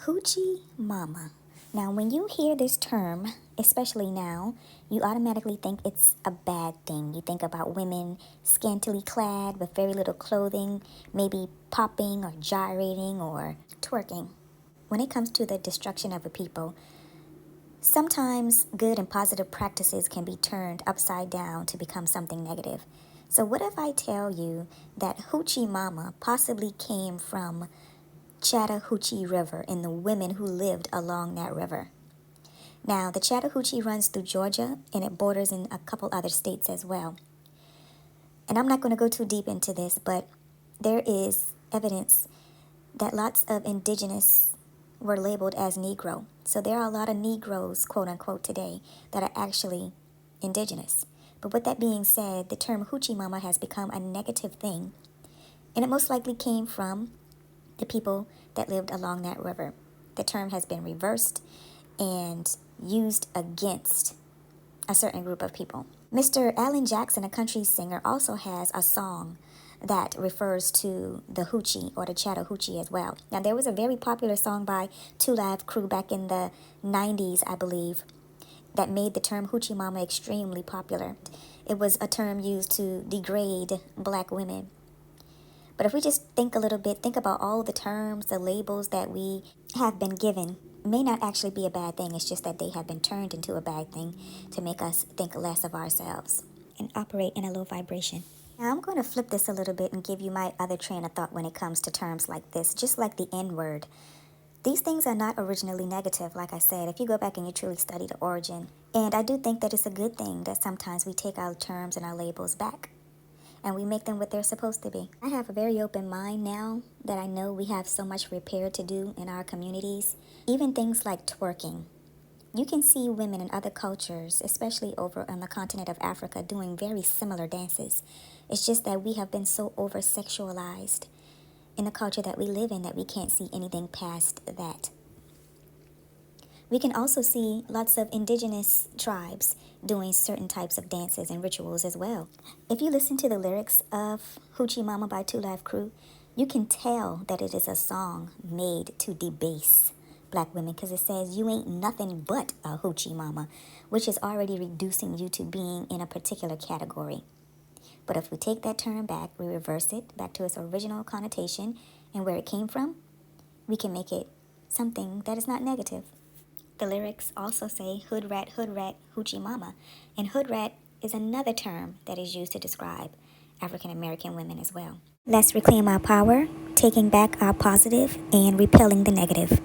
Hoochie Mama. Now, when you hear this term, especially now, you automatically think it's a bad thing. You think about women scantily clad with very little clothing, maybe popping or gyrating or twerking. When it comes to the destruction of a people, sometimes good and positive practices can be turned upside down to become something negative. So, what if I tell you that Hoochie Mama possibly came from Chattahoochee River and the women who lived along that river? Now, the Chattahoochee runs through Georgia and it borders in a couple other states as well. And I'm not going to go too deep into this, but there is evidence that lots of indigenous were labeled as Negro. So there are a lot of Negroes, quote unquote, today that are actually indigenous. But with that being said, the term Hoochie Mama has become a negative thing, and it most likely came from the people that lived along that river. The term has been reversed and used against a certain group of people. Mr. Alan Jackson, a country singer, also has a song that refers to the Hoochie or the Chattahoochee as well. Now, there was a very popular song by Two Live Crew back in the 90s, I believe, that made the term Hoochie Mama extremely popular. It was a term used to degrade black women. But if we just think a little bit, think about all the terms, the labels that we have been given, may not actually be a bad thing. It's just that they have been turned into a bad thing to make us think less of ourselves and operate in a low vibration. Now, I'm going to flip this a little bit and give you my other train of thought when it comes to terms like this, just like the N-word. These things are not originally negative, like I said, if you go back and you truly study the origin. And I do think that it's a good thing that sometimes we take our terms and our labels back and we make them what they're supposed to be. I have a very open mind now that I know we have so much repair to do in our communities. Even things like twerking. You can see women in other cultures, especially over on the continent of Africa, doing very similar dances. It's just that we have been so over-sexualized in the culture that we live in that we can't see anything past that. We can also see lots of indigenous tribes doing certain types of dances and rituals as well. If you listen to the lyrics of Hoochie Mama by Two Live Crew, you can tell that it is a song made to debase black women, because it says you ain't nothing but a Hoochie Mama, which is already reducing you to being in a particular category. But if we take that term back, we reverse it back to its original connotation and where it came from, we can make it something that is not negative. The lyrics also say hood rat, Hoochie Mama. And hood rat is another term that is used to describe African American women as well. Let's reclaim our power, taking back our positive and repelling the negative.